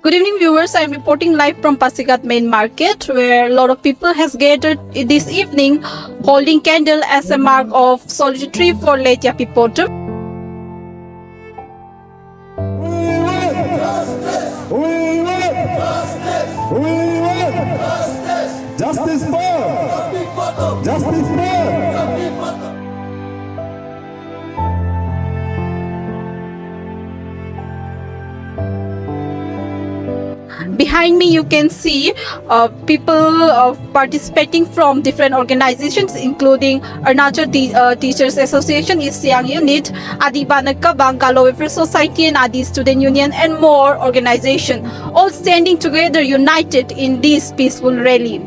Good evening, viewers. I'm reporting live from Pasigat Main Market, where a lot of people has gathered this evening, holding candle as a mark of solidarity for late Yapi Potom. We want justice. We want justice. Justice for justice for. Behind me, you can see people participating from different organizations, including Arunachal Teachers Association, East Siang Unit, Adi Banaka Bangalo Welfare Society, and Adi Student Union, and more organizations, all standing together, united in this peaceful rally.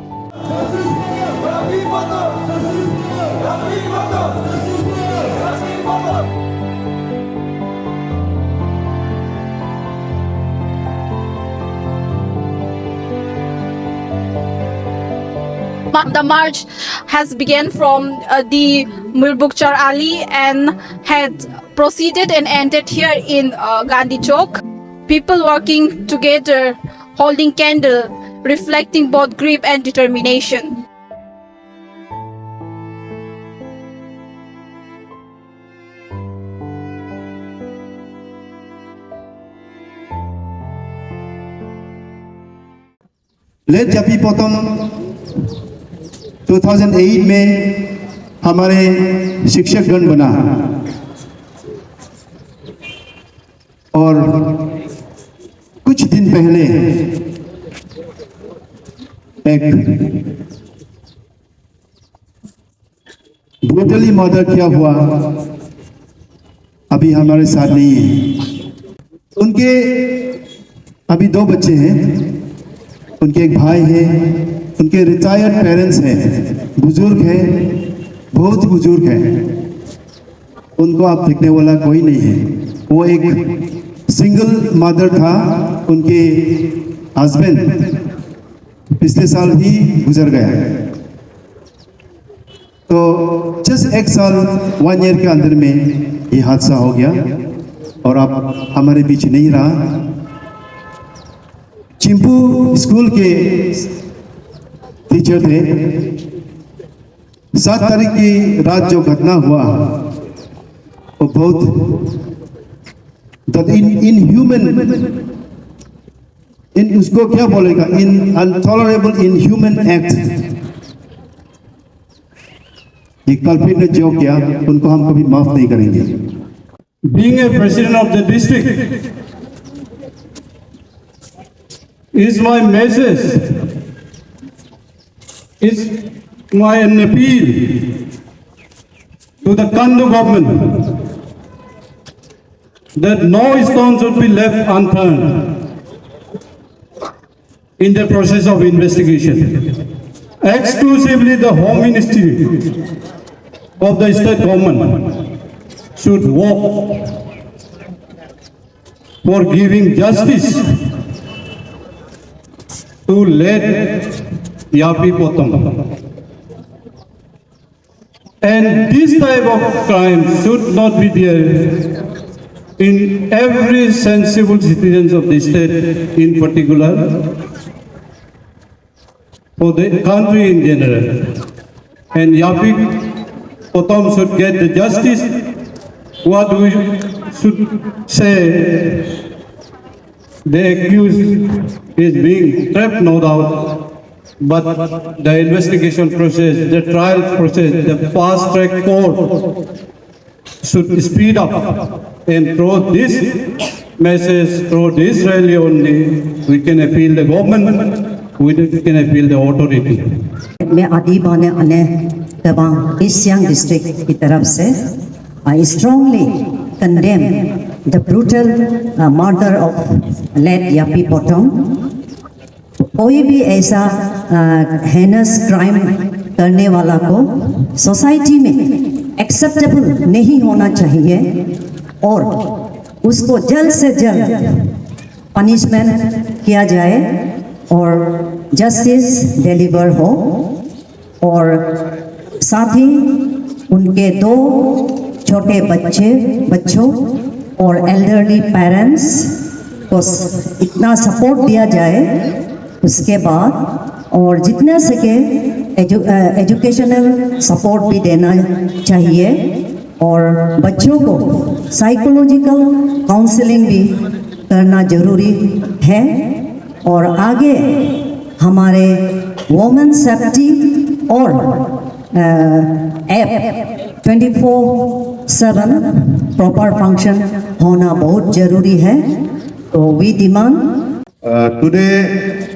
The march has begun from the Mirbukchar Ali and had proceeded and ended here in Gandhi Chowk. People working together, holding candle, reflecting both grief and determination. Late Yapi Potam 2008 में हमारे शिक्षक गण बना और कुछ दिन पहले एक ब्रूटली मर्डर किया हुआ अभी हमारे साथ नहीं है। उनके अभी 2 बच्चे हैं, उनके एक भाई है, उनके रिटायर्ड पेरेंट्स हैं, बुजुर्ग हैं, बहुत बुजुर्ग हैं। उनको आप देखने वाला कोई नहीं है। वो एक सिंगल मदर था, उनके हस्बैंड पिछले साल ही गुजर गया। तो जस्ट 1 साल 1 ईयर के अंदर में ये हादसा हो गया और अब हमारे बीच नहीं रहा। चिंपू स्कूल के टीचर थे। 7 तारीख की रात जो घटना हुआ वो बहुत उसको क्या बोलेगा, अनटॉलरेबल इनह्यूमन एक्ट। ये कल्प्रिट ने जो किया उनको हम कभी माफ नहीं करेंगे। Being a president of the district is my message, is my appeal to the Kandu government that no stone should be left unturned in the process of investigation. Exclusively the Home Ministry of the state government should work for giving justice to late Yapi Potom. And this type of crime should not be there in every sensible citizens of the state, in particular for the country in general. And Yapi Potom should get the justice. What we should say, the accused is being trapped, no doubt, but the investigation process, the trial process, the fast track court should speed up, and through this message, through this rally only, we can appeal the government, we can appeal the authority. मैं आदिबाने अने तबांग east Siang district की तरफ से I strongly condemn the brutal murder of late Yapi Potom. कोई भी ऐसा heinous crime करने वाला को सोसाइटी में एक्सेप्टेबल नहीं होना चाहिए और उसको जल्द से जल्द पनिशमेंट किया जाए और जस्टिस डिलीवर हो और साथ ही उनके 2 छोटे बच्चों और एल्डरली पेरेंट्स को इतना सपोर्ट दिया जाए, उसके बाद और जितना सके एजुकेशनल सपोर्ट भी देना चाहिए और बच्चों को साइकोलॉजिकल काउंसलिंग भी करना जरूरी है। और आगे हमारे वुमेन सेफ्टी और ऐप 24/7 प्रॉपर फंक्शन होना बहुत जरूरी है। तो we demand Today,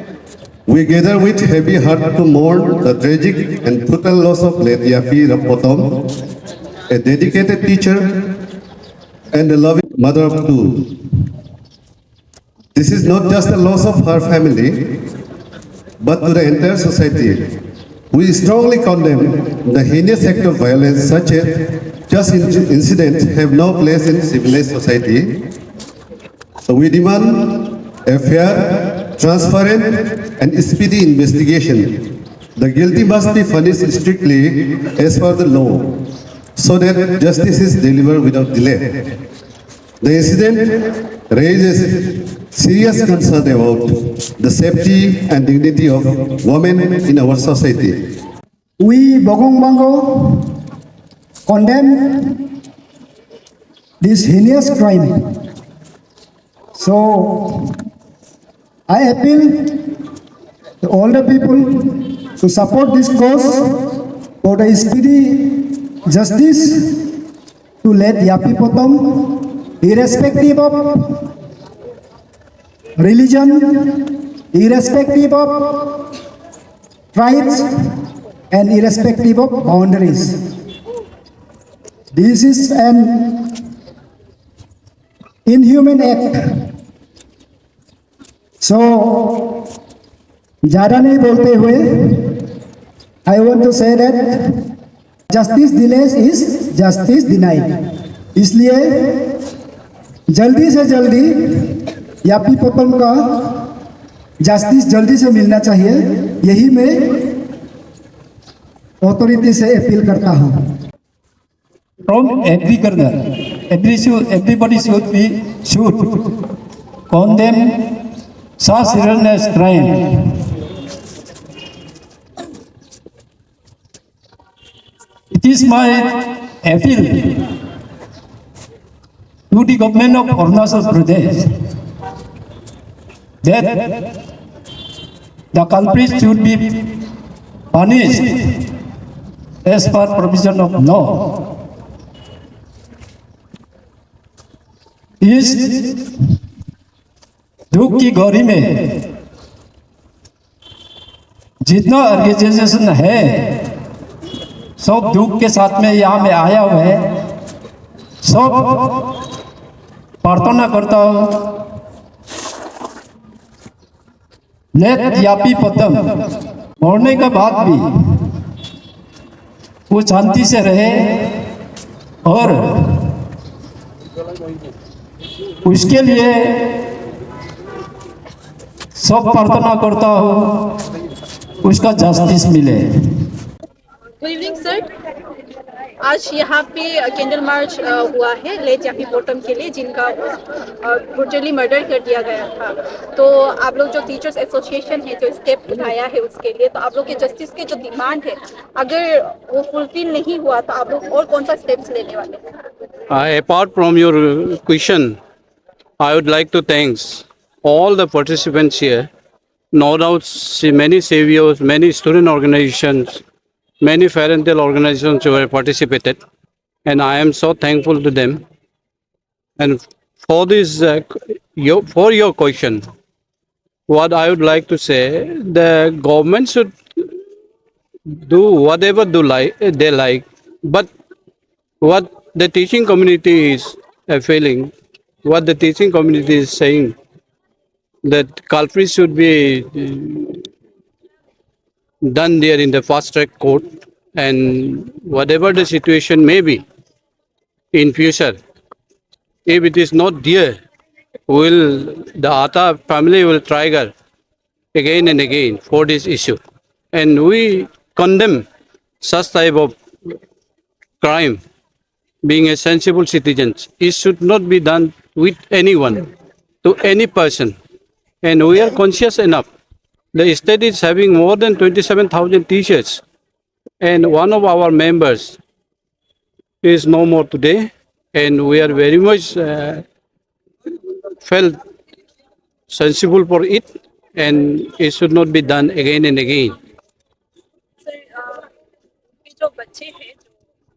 we gather with heavy heart to mourn the tragic and brutal loss of late Yapi Rapotom, a dedicated teacher and a loving mother of two. This is not just a loss of her family, but to the entire society. We strongly condemn the heinous act of violence such as just incidents have no place in civilized society. So we demand a fair, transparent, and speedy investigation. The guilty must be punished strictly as per the law, so that justice is delivered without delay. The incident raises serious concern about the safety and dignity of women in our society. We Bogong Bango condemn this heinous crime. So I appeal to all the people to support this cause for the speedy justice to let Yapi Potom, irrespective of religion, irrespective of tribes, and irrespective of boundaries. This is an inhuman act. So, ज़्यादा नहीं बोलते हुए, I want to say that justice delays is justice denied. इसलिए जल्दी से जल्दी यापी पोपम का justice जल्दी से मिलना चाहिए, यही मैं अथॉरिटी से अपील करता हूँ। From every corner, everybody should condemn such heinous crime. It is my appeal to the government of Arunachal Pradesh that the culprits should be punished as per provision of law. इस दुख की घड़ी में जितना organisation है सब दुख के साथ में यहाँ में आया हुआ है, सब प्रार्थना करता हूँ लेट यापी पोतम मरने के बाद भी वो शांति से रहे और उसके लिए सब प्रार्थना करता हूँ उसका जस्टिस मिले। गुड इवनिंग सर, आज यहाँ पे कैंडल मार्च हुआ है लेट यापी पोटम के लिए जिनका ब्रूटली मर्डर कर दिया गया था। तो आप लोग जो टीचर्स एसोसिएशन है जो स्टेप उठाया है उसके लिए, तो आप लोग के जस्टिस के जो डिमांड है अगर वो फुलफिल नहीं हुआ तो आप लोग और कौन सा स्टेप्स लेने वाले हैं? Apart from your question, I would like to thank all the participants here. No doubt many saviors, many student organizations, many parental organizations who have participated, and I am so thankful to them. And for this, for your question, what I would like to say, the government should do whatever they like, but what the teaching community is feeling, what the teaching community is saying, that culprits should be done there in the fast track court, and whatever the situation may be in future, if it is not there, the Atta family will try again and again for this issue, and we condemn such type of crime. Being a sensible citizen, it should not be done with anyone. to any person. And we are conscious enough. The state is having more than 27,000 teachers. And one of our members is no more today. And we are very much felt sensible for it. And it should not be done again and again. Sir ये जो बच्चे हैं जो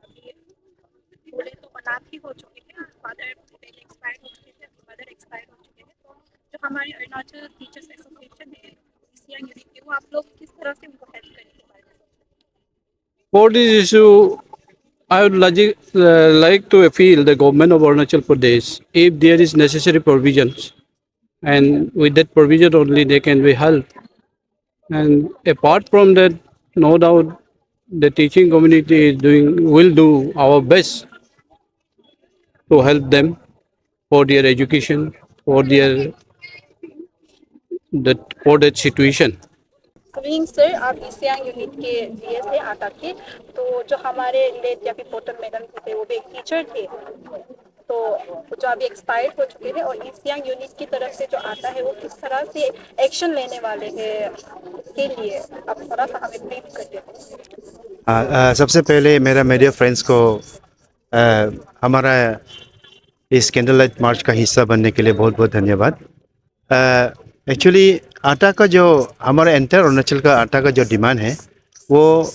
अभी बोले तो अनाथ ही हो चुके हैं, फादर पहले एक्सपायर हो चुके थे, मदर एक्सपायर हो चुके हैं, तो जो हमारे अरुणाचल टीचर्स एसोसिएशन है सियांग यूनिट के, वो आप लोग किस तरह से उनको हेल्प करेंगे बारे में? For this issue, I would like to appeal the government of Arunachal Pradesh if there is necessary provisions, and with that provision only they can be helped. And apart from that, no doubt the teaching community will do our best to help them for their education, for that situation. Coming sir, आप Siang unit के GS थे आटा के, तो जो हमारे late या फिर पोटल मैडम थे वो भी एक टीचर थे, तो जो अभी एक्सपायर्ड हो चुके हैं, और सियांग यूनिट की तरफ से जो आता है वो किस तरह से एक्शन लेने वाले हैं उसके लिए आप थोड़ा सा हमें ब्रीफ कर दें। सबसे पहले मेरा मीडिया फ्रेंड्स को हमारा इस कैंडल लाइट मार्च का हिस्सा बनने के लिए बहुत बहुत धन्यवाद। एक्चुअली आटा का जो हमारा एंटायर अरुणाचल का आटा का जो डिमांड है वो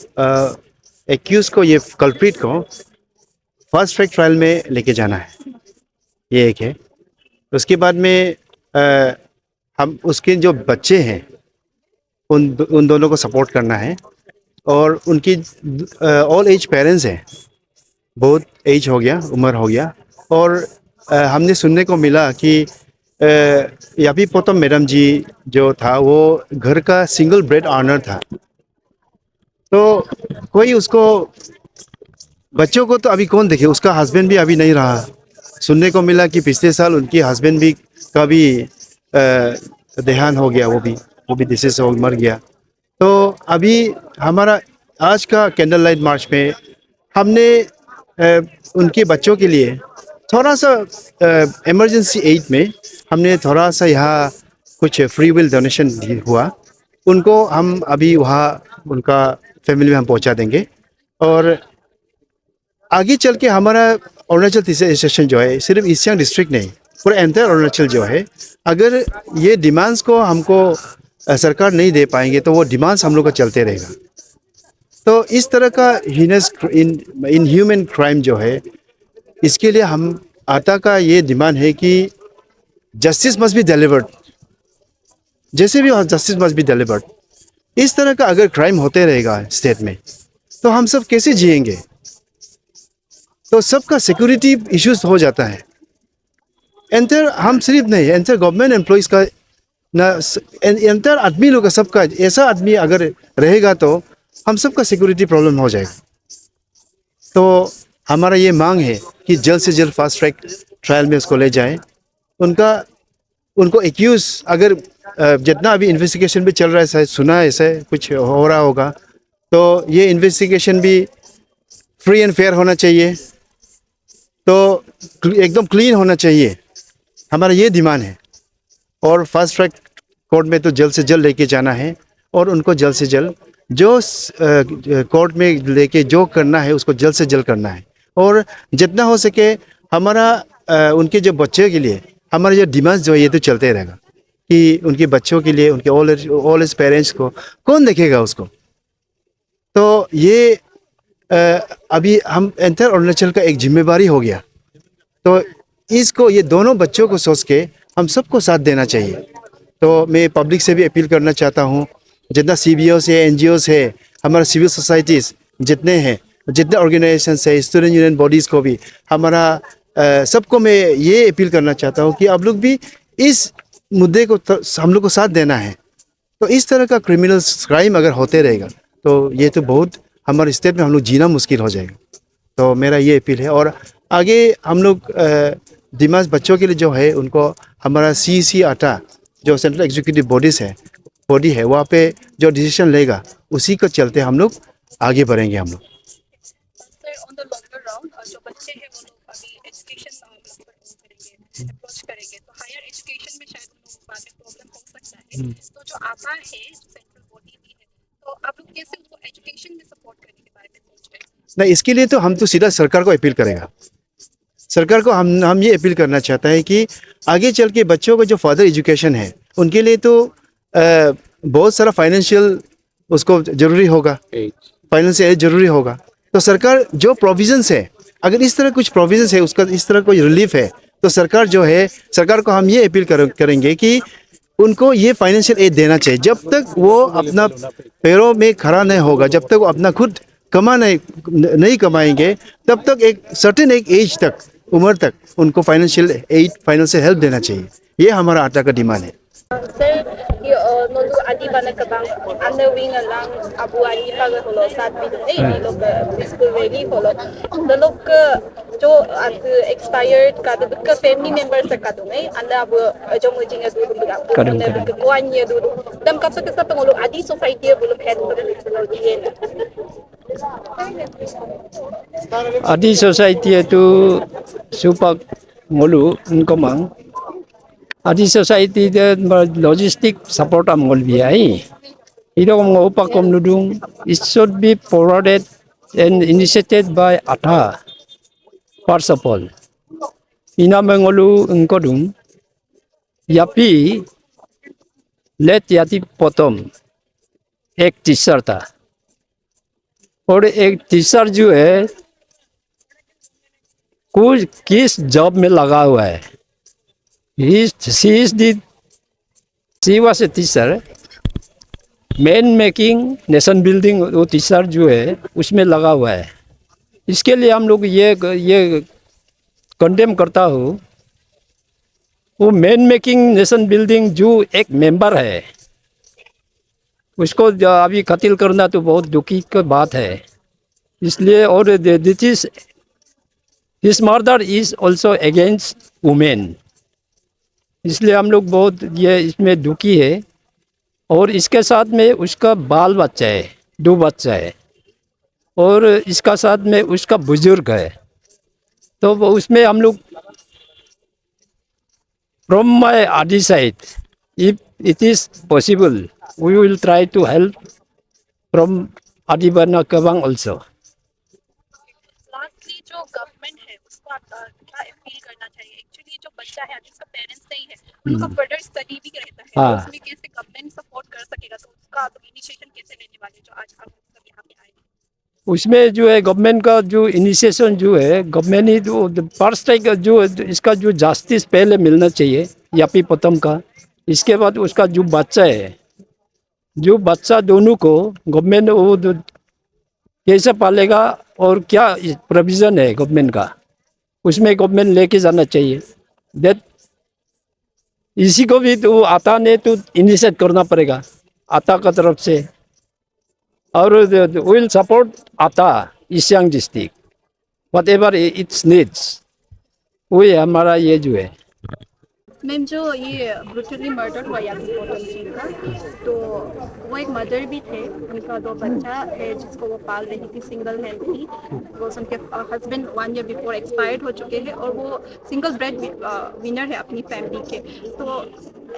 एक्यूज को, ये कल्प्रिट को फास्ट ट्रैक ट्रायल में लेके जाना है, ये एक है। उसके बाद में हम उसके जो बच्चे हैं उन दोनों को सपोर्ट करना है, और उनकी ऑल एज पेरेंट्स हैं, बहुत एज हो गया, उम्र हो गया, और हमने सुनने को मिला कि यापी पोतम मैडम जी जो था वो घर का सिंगल ब्रेड अर्नर था, तो कोई उसको बच्चों को तो अभी कौन देखे, उसका हस्बैंड भी अभी नहीं रहा। सुनने को मिला कि पिछले साल उनकी हस्बैंड भी का भी देहांत हो गया, वो भी डिसीज से मर गया। तो अभी हमारा आज का कैंडल लाइट मार्च में हमने उनके बच्चों के लिए थोड़ा सा इमरजेंसी एड में हमने थोड़ा सा यहाँ कुछ फ्री विल डोनेशन हुआ, उनको हम अभी वहाँ उनका फैमिली में हम पहुँचा देंगे। और आगे चल के हमारा अरुणाचल टीचर एसोसिएशन जो है सिर्फ ईस्ट सियांग डिस्ट्रिक्ट नहीं, पूरा एंटायर अरुणाचल जो है, अगर ये डिमांड्स को हमको सरकार नहीं दे पाएंगे तो वो डिमांड्स हम लोग का चलते रहेगा। तो इस तरह का हीनस इनह्यूमन क्राइम जो है, इसके लिए हम आटा का ये डिमांड है कि जस्टिस मस्ट बी डिलीवर्ड, जैसे भी हो जस्टिस मस्ट बी डिलीवर्ड। इस तरह का अगर क्राइम होते रहेगा स्टेट में तो हम सब कैसे जिएंगे? तो सबका सिक्योरिटी इश्यूज हो जाता है। एंटर हम सिर्फ नहीं, एंटर गवर्नमेंट एम्प्लॉइज का ना, एंटर आदमी लोग का, सबका ऐसा आदमी अगर रहेगा तो हम सबका सिक्योरिटी प्रॉब्लम हो जाएगा। तो हमारा ये मांग है कि जल्द से जल्द फास्ट ट्रैक ट्रायल में उसको ले जाएं। उनको एक्यूज अगर जितना अभी इन्वेस्टिगेशन भी चल रहा है, शायद सुना है ऐसा कुछ हो रहा होगा, तो ये इन्वेस्टिगेशन भी फ्री एंड फेयर होना चाहिए, तो एकदम क्लीन होना चाहिए, हमारा ये डिमांड है। और फास्ट ट्रैक कोर्ट में तो जल्द से जल्द लेके जाना है, और उनको जल्द से जल्द जो कोर्ट में लेके जो करना है उसको जल्द से जल्द करना है। और जितना हो सके हमारा उनके जो बच्चे के लिए हमारे जो डिमांड जो है ये तो चलते रहेगा कि उनके बच्चों के लिए, उनके ऑल एज पेरेंट्स को कौन देखेगा उसको। तो ये अभी हम एंटायर अरुणाचल का एक जिम्मेवारी हो गया, तो इसको ये दोनों बच्चों को सोच के हम सबको साथ देना चाहिए। तो मैं पब्लिक से भी अपील करना चाहता हूँ, जितना CBOs है, NGOs है, हमारा सिविल सोसाइटीज़ जितने हैं, जितने ऑर्गेनाइजेशंस है, स्टूडेंट यूनियन बॉडीज़ को भी हमारा सबको मैं ये अपील करना चाहता हूँ कि आप लोग भी इस मुद्दे को हम लोग को साथ देना है। तो इस तरह का क्रिमिनल क्राइम अगर होते रहेगा तो ये तो बहुत हमारे स्टेट में हम लोग जीना मुश्किल हो जाएगा। तो मेरा ये अपील है। और आगे हम लोग दिमाग बच्चों के लिए जो है उनको हमारा CEC आटा जो सेंट्रल एग्जीक्यूटिव बॉडी है वहाँ पे जो डिसीजन लेगा उसी को चलते हम लोग आगे बढ़ेंगे। हम लोग sir on the longer round जो बच्चे हैं वो लोग अभी एजुकेशन करेंगे, अप्रोच करेंगे, तो हायर एजुकेशन में तो जो आता है सेंट्रल बॉडी भी है, तो आप लोग कैसे उनको एजुकेशन में सपोर्ट करने के बारे में सोच रहे हैं? नहीं, इसके लिए तो हम तो सीधा सरकार को अपील करेगा। सरकार को हम ये अपील करना चाहता है कि आगे चल के बच्चों का जो फर्दर एजुकेशन है उनके लिए तो बहुत सारा फाइनेंशियल उसको ज़रूरी होगा, फाइनेंशियल एड ज़रूरी होगा। तो सरकार जो प्रोविजंस है, अगर इस तरह कुछ प्रोविजंस है, उसका इस तरह कोई रिलीफ है, तो सरकार जो है, सरकार को हम ये अपील करेंगे कि उनको ये फाइनेंशियल एड देना चाहिए। जब तक वो अपना पैरों में खड़ा नहीं होगा, जब तक वो अपना खुद नहीं कमाएंगे, तब तक एक सर्टेन एक एज तक, उम्र तक उनको फाइनेंशियल एड, फाइनेंशियल हेल्प देना चाहिए। ये हमारा आटा का डिमांड है। Sir, nolu adi bana kabang underwing lang abu ani pag holo साथ भी दे ये लोग बिल्कुल रेडी हलो द लोग जो आज एक्सपायर्ड का द का फैमिली मेंबर्स का दो नहीं अंदर अब जो मुझे दूर दूर को अन्य दूर दम कब तक सब ngolu adi society belum head Adi society itu supak ngolu ngkomang. Adi society de logistic support am ngol biai. Ito kung upak kom nudung, it should be forwarded and initiated by ATA. First of all, ina mengolu ngkodung, yapi let yati potom एक teacher था और एक teacher जो है कुछ किस job में लगा हुआ है she was a teacher man making nation building वो टीचर जो है उसमें लगा हुआ है इसके लिए हम लोग ये कंडेम करता हूँ वो मैन मेकिंग नेशन बिल्डिंग जो एक मेंबर है उसको अभी कत्ल करना तो बहुत दुखी की बात है इसलिए और this murder is also against women इसलिए हम लोग बहुत ये इसमें दुखी है और इसके साथ में उसका बाल बच्चा है 2 बच्चा है और इसका साथ में उसका बुजुर्ग है तो उसमें हम लोग फ्रॉम माय आदि side if it is possible we will try to help from Adibana Kabang also. Lastly, जो गवर्नमेंट है उसको आप क्या अपील करना चाहिए? एक्चुअली जो बच्चा है जिसका पेरेंट्स नहीं है उनका फर्दर स्टडी भी रहता है तो उसमें कैसे गवर्नमेंट सपोर्ट कर सकेगा तो उसका आप इनिशिएशन कैसे लेने वाले जो आज आप सब यहाँ पे आए? उसमें जो है गवर्नमेंट का जो इनिशिएशन जो है गवर्नमेंट ही जो फर्स्ट जो इसका जो जस्टिस पहले मिलना चाहिए यापी पतम का इसके बाद उसका जो बच्चा है जो बच्चा दोनों को गवर्नमेंट वो कैसे पालेगा और क्या प्रोविज़न है गवर्नमेंट का उसमें गवर्नमेंट लेके जाना चाहिए दैट इसी को भी तो आता ने तो इनिशिएट करना पड़ेगा आता का तरफ से और विल सपोर्ट आता east Siang district what ever its needs वही हमारा ये जो है मैम जो ये ब्रूटली मर्डर हुआ यापी पोटम जी का तो वो एक मदर भी थे उनका 2 बच्चा है जिसको वो पाल रही थी सिंगल हैंड थी वो उनके हस्बैंड 1 ईयर बिफोर एक्सपायर्ड हो चुके हैं और वो सिंगल ब्रेड विनर है अपनी फैमिली के तो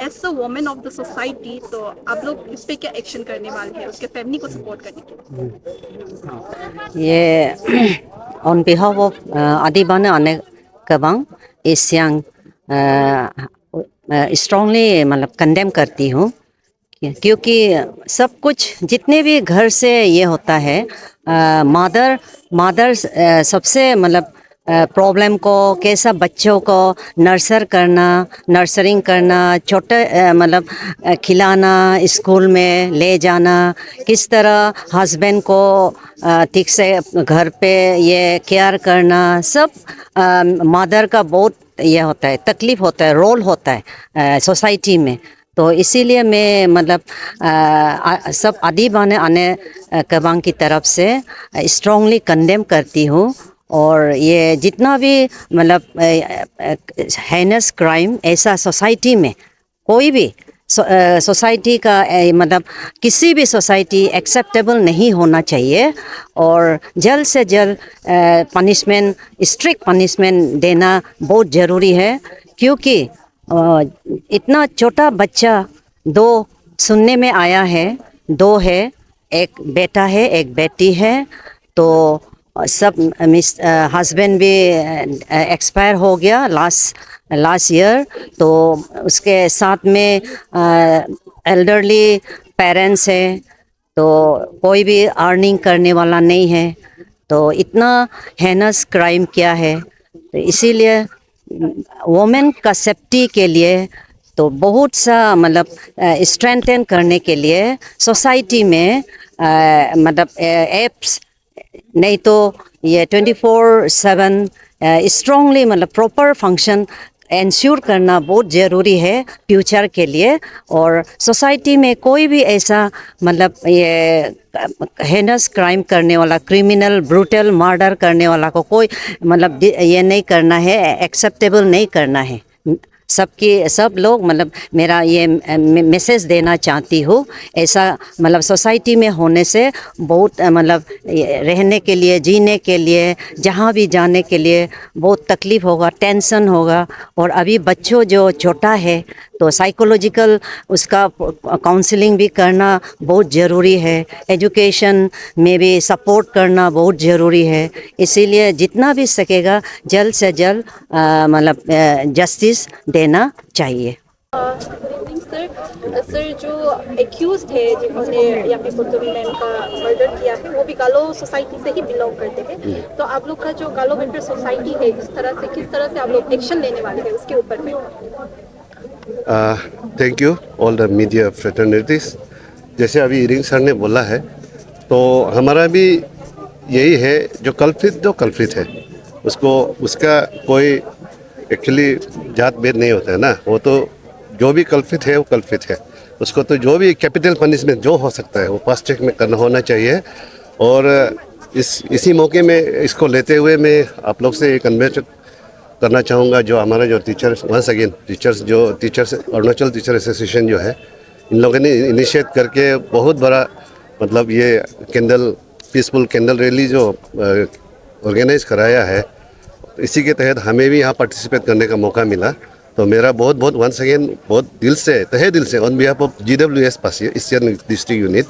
as a women of the society तो आप लोग इस पे क्या एक्शन करने वाले हैं उसके फैमिली को सपोर्ट करने के लिए ये ऑन बिहाफ ऑफ आदिबाना आने कबांग ईस्ट सियांग स्ट्रांगली मतलब कंडेम करती हूँ क्योंकि सब कुछ जितने भी घर से ये होता है मदर सबसे मतलब प्रॉब्लम को कैसा बच्चों को नर्सरिंग करना छोटे मतलब खिलाना स्कूल में ले जाना किस तरह हस्बैंड को ठीक से घर पे ये केयर करना सब मदर का बहुत ये होता है तकलीफ होता है रोल होता है सोसाइटी में तो इसीलिए मैं मतलब सब आदिबाने आने कबांग की तरफ से स्ट्रांगली कंडेम करती हूँ और ये जितना भी मतलब हेनस क्राइम ऐसा सोसाइटी में कोई भी सोसाइटी का मतलब किसी भी सोसाइटी एक्सेप्टेबल नहीं होना चाहिए और जल्द से जल्द पनिशमेंट स्ट्रिक्ट पनिशमेंट देना बहुत ज़रूरी है क्योंकि इतना छोटा बच्चा दो सुनने में आया है, दो है, एक बेटा है एक बेटी है। तो सब हस्बैंड भी एक्सपायर हो गया लास्ट ईयर। तो उसके साथ में एल्डरली पेरेंट्स हैं, तो कोई भी अर्निंग करने वाला नहीं है। तो इतना हेनस क्राइम किया है, तो इसीलिए वुमेन का सेफ्टी के लिए तो बहुत सा मतलब स्ट्रेंथन करने के लिए सोसाइटी में मतलब एप्स नहीं तो ये 24/7 स्ट्रांगली मतलब प्रॉपर फंक्शन इंश्योर करना बहुत ज़रूरी है फ्यूचर के लिए। और सोसाइटी में कोई भी ऐसा मतलब ये हेनस क्राइम करने वाला, क्रिमिनल ब्रूटल मर्डर करने वाला को कोई मतलब ये नहीं करना है, एक्सेप्टेबल नहीं करना है। सब लोग मतलब मेरा ये मैसेज देना चाहती हूँ, ऐसा मतलब सोसाइटी में होने से बहुत मतलब रहने के लिए, जीने के लिए, जहाँ भी जाने के लिए बहुत तकलीफ़ होगा, टेंशन होगा। और अभी बच्चों जो छोटा है तो साइकोलॉजिकल उसका काउंसलिंग भी करना बहुत ज़रूरी है, एजुकेशन में भी सपोर्ट करना बहुत ज़रूरी है। इसीलिए जितना भी सकेगा जल्द से जल्द मतलब जस्टिस देना चाहिए। सर जो एक्यूज्ड है जिन्होंने यापी पुतुम मैम का मर्डर किया है वो भी गालो सोसाइटी से ही बिलोंग करते हैं। तो आप लोग का जो गालो वेलफेयर सोसाइटी है किस तरह से आप लोग एक्शन लेने वाले हैं उसके ऊपर में? Thank you all the media fraternities. जैसे अभी इरिंग सर ने बोला है तो हमारा भी यही है, जो कल्प्रिट है उसको उसका कोई एक्चुअली जात भेद नहीं होता है ना, वो तो जो भी कल्प्रिट है वो कल्प्रिट है, उसको तो जो भी कैपिटल पनिशमेंट जो हो सकता है वो फास्ट ट्रैक में करना होना चाहिए। और इसी मौके में इसको लेते हुए मैं आप लोग से कन्वे करना चाहूँगा, जो हमारा जो teachers once again teachers Arunachal teacher association जो है, इन लोगों ने इनिशिएट करके बहुत बड़ा मतलब ये पीसफुल कैंडल रैली जो ऑर्गेनाइज कराया है, तो इसी के तहत हमें भी यहाँ पार्टिसिपेट करने का मौका मिला। तो मेरा बहुत वंस अगेन बहुत तहे दिल से on behalf of GWS Pasi eastern district unit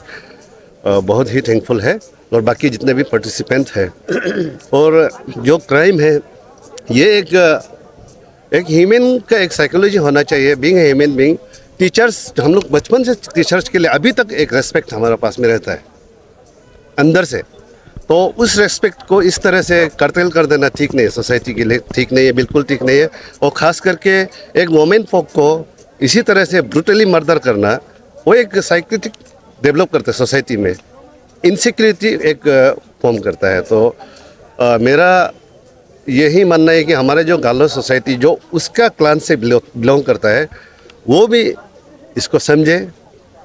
बहुत ही थैंकफुल है, और बाकी जितने भी पार्टिसिपेंट हैं। और जो क्राइम है ये एक ह्यूमन का एक साइकोलॉजी होना चाहिए, being a human being. Teachers, हम लोग बचपन से टीचर्स के लिए अभी तक एक रेस्पेक्ट हमारे पास में रहता है अंदर से, तो उस रेस्पेक्ट को इस तरह से कर्तल कर देना ठीक नहीं है, सोसाइटी के लिए ठीक नहीं है, बिल्कुल ठीक नहीं है। और ख़ास करके एक वोमेन फोक को इसी तरह से ब्रूटली मर्डर करना, वो एक साइकोटिक डेवलप करता है सोसाइटी में, इनसिक्योरिटी एक फॉर्म करता है। तो मेरा यही मानना है कि हमारे जो गालो सोसाइटी जो उसका क्लान से बिलोंग करता है वो भी इसको समझे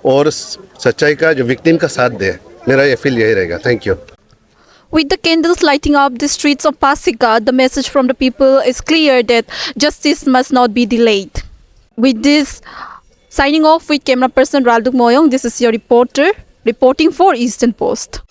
और सच्चाई का जो विक्टिम का साथ दे। मेरा ये फील यही रहेगा। Thank you. With the candles lighting up the streets of Pasika, the message from the people is clear that justice must not be delayed. With this, signing off with camera person Ralduk Moyong, this is your reporter reporting for Eastern Post.